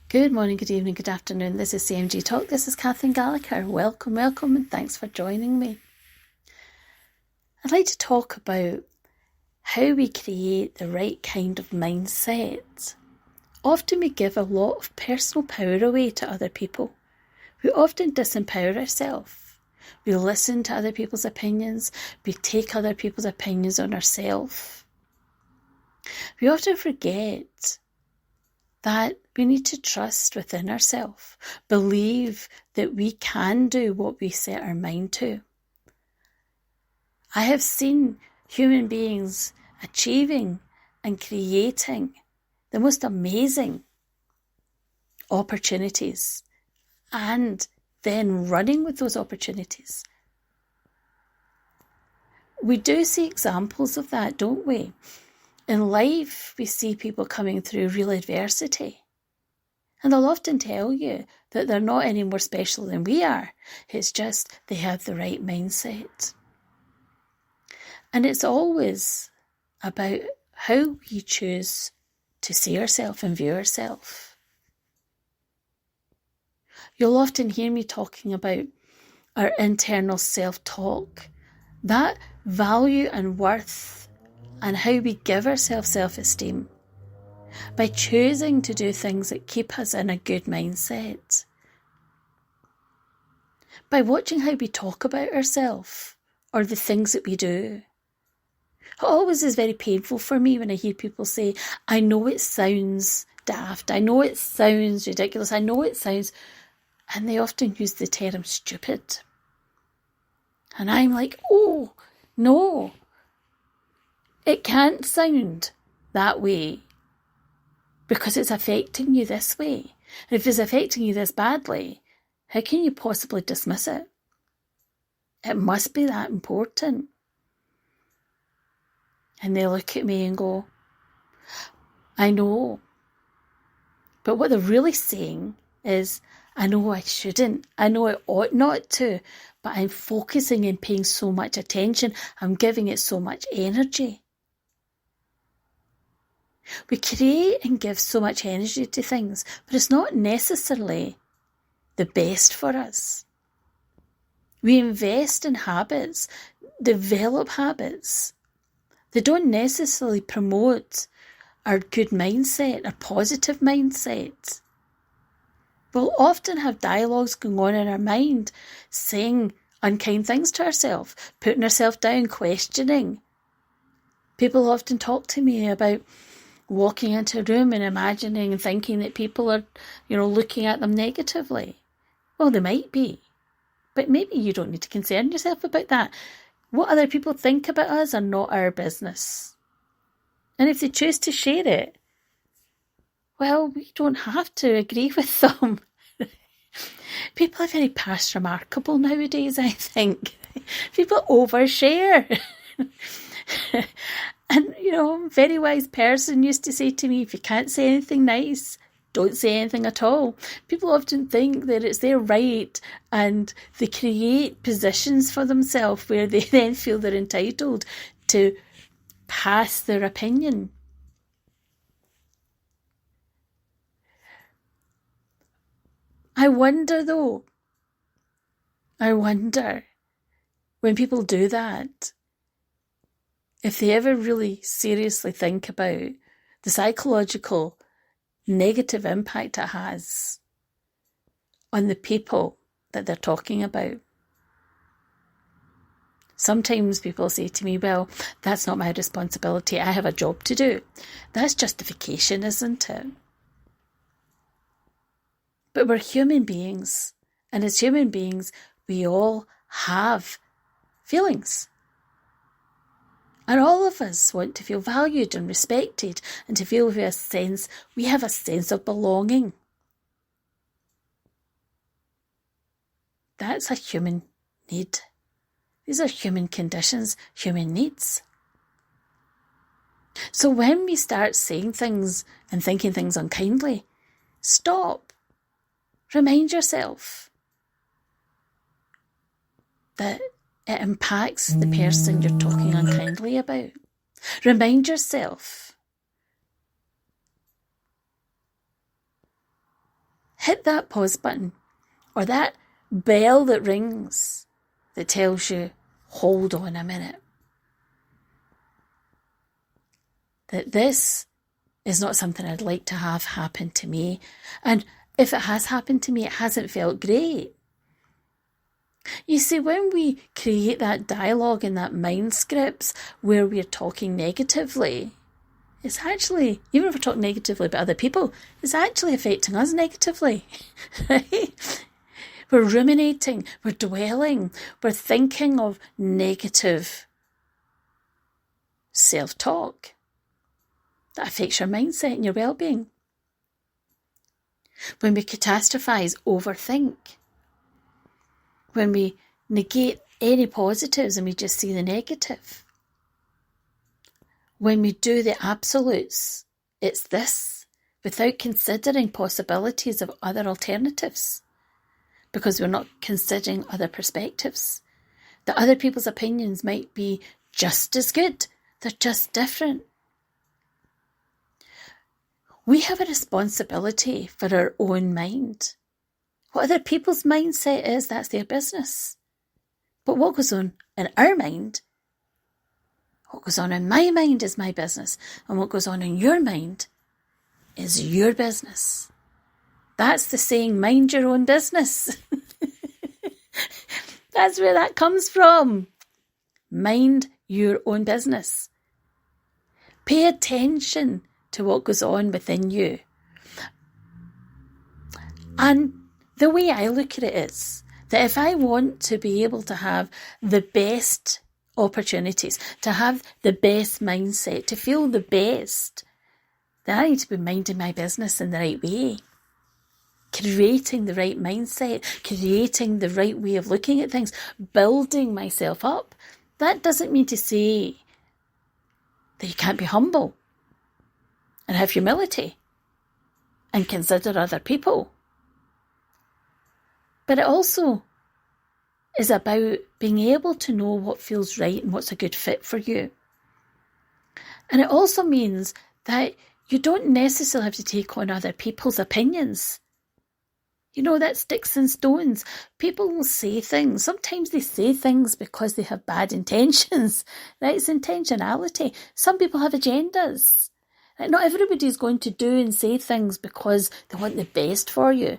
Good morning, good evening, good afternoon. This is CMG Talk. This is Kathleen Gallagher. Welcome, and thanks for joining me. I'd like to talk about how we create the right kind of mindset. Often we give a lot of personal power away to other people. We often disempower ourselves. We listen to other people's opinions. We take other people's opinions on ourselves. We often forget that we need to trust within ourselves, believe that we can do what we set our mind to. I have seen human beings achieving and creating the most amazing opportunities and then running with those opportunities. We do see examples of that, don't we? In life, we see people coming through real adversity. And they'll often tell you that they're not any more special than we are. It's just they have the right mindset. And it's always about how we choose to see ourselves and view ourselves. You'll often hear me talking about our internal self-talk, that value and worth and how we give ourselves self-esteem by choosing to do things that keep us in a good mindset. By watching how we talk about ourselves or the things that we do. It always is very painful for me when I hear people say, I know it sounds daft, I know it sounds ridiculous, I know it sounds... And they often use the term stupid. And I'm like, oh, no. It can't sound that way because it's affecting you this way. And if it's affecting you this badly, how can you possibly dismiss it? It must be that important. And they look at me and go, I know. But what they're really saying is, I know I shouldn't. I know I ought not to. But I'm focusing and paying so much attention. I'm giving it so much energy. We create and give so much energy to things, but it's not necessarily the best for us. We invest in habits, develop habits. They don't necessarily promote our good mindset, our positive mindset. We'll often have dialogues going on in our mind, saying unkind things to ourselves, putting ourselves down, questioning. People often talk to me about walking into a room and imagining and thinking that people are, looking at them negatively. Well, they might be. But maybe you don't need to concern yourself about that. What other people think about us are not our business. And if they choose to share it, well, we don't have to agree with them. People are very past remarkable nowadays, I think. People overshare. And, a very wise person used to say to me, if you can't say anything nice, don't say anything at all. People often think that it's their right and they create positions for themselves where they then feel they're entitled to pass their opinion. I wonder when people do that, if they ever really seriously think about the psychological negative impact it has on the people that they're talking about. Sometimes people say to me, well, that's not my responsibility. I have a job to do. That's justification, isn't it? But we're human beings. And as human beings, we all have feelings. And all of us want to feel valued and respected and to feel we have a sense of belonging. That's a human need. These are human conditions, human needs. So when we start saying things and thinking things unkindly, stop. Remind yourself that it impacts the person you're talking unkindly about. Remind yourself hit that pause button or that bell that rings that tells you, hold on a minute. That this is not something I'd like to have happen to me. And if it has happened to me, it hasn't felt great. You see, when we create that dialogue and that mind scripts where we're talking negatively, it's actually, even if we're talking negatively about other people, it's actually affecting us negatively, right? We're ruminating, we're dwelling, we're thinking of negative self-talk. That affects your mindset and your well-being. When we catastrophize, overthink, when we negate any positives and we just see the negative, when we do the absolutes, it's this, without considering possibilities of other alternatives, because we're not considering other perspectives. That other people's opinions might be just as good, they're just different. We have a responsibility for our own mind. What other people's mindset is, that's their business. But what goes on in our mind, what goes on in my mind is my business. And what goes on in your mind is your business. That's the saying, mind your own business. That's where that comes from. Mind your own business. Pay attention to what goes on within you. And the way I look at it is that if I want to be able to have the best opportunities, to have the best mindset, to feel the best, then I need to be minding my business in the right way. Creating the right mindset, creating the right way of looking at things, building myself up. That doesn't mean to say that you can't be humble and have humility and consider other people. But it also is about being able to know what feels right and what's a good fit for you. And it also means that you don't necessarily have to take on other people's opinions. You know, that sticks and stones. People will say things. Sometimes they say things because they have bad intentions. Right? It's intentionality. Some people have agendas. Right? Not everybody is going to do and say things because they want the best for you.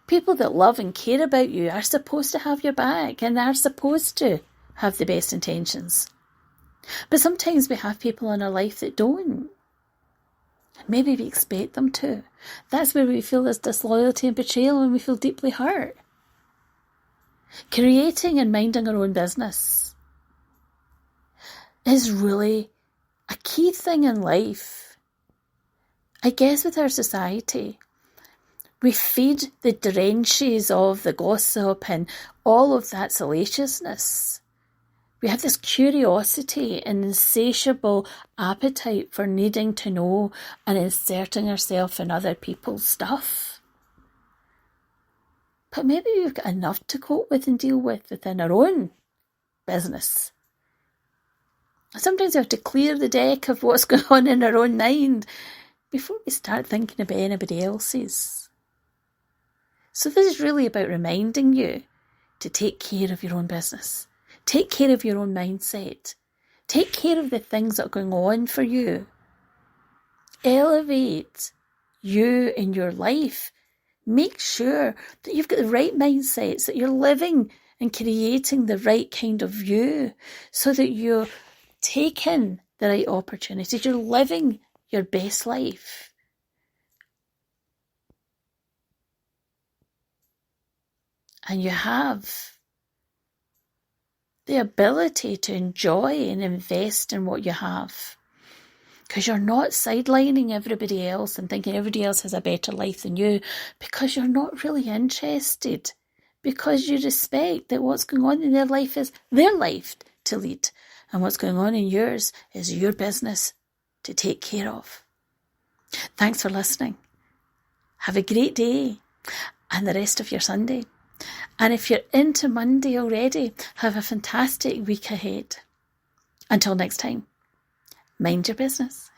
People that love and care about you are supposed to have your back and are supposed to have the best intentions. But sometimes we have people in our life that don't. Maybe we expect them to. That's where we feel this disloyalty and betrayal and we feel deeply hurt. Creating and minding our own business is really a key thing in life. I guess with our society, we feed the drenches of the gossip and all of that salaciousness. We have this curiosity and insatiable appetite for needing to know and inserting ourselves in other people's stuff. But maybe we've got enough to cope with and deal with within our own business. Sometimes we have to clear the deck of what's going on in our own mind before we start thinking about anybody else's. So this is really about reminding you to take care of your own business. Take care of your own mindset. Take care of the things that are going on for you. Elevate you in your life. Make sure that you've got the right mindsets, that you're living and creating the right kind of you so that you're taking the right opportunities. You're living your best life. And you have the ability to enjoy and invest in what you have. Because you're not sidelining everybody else and thinking everybody else has a better life than you, because you're not really interested. Because you respect that what's going on in their life is their life to lead. And what's going on in yours is your business to take care of. Thanks for listening. Have a great day and the rest of your Sunday. And if you're into Monday already, have a fantastic week ahead. Until next time, mind your business.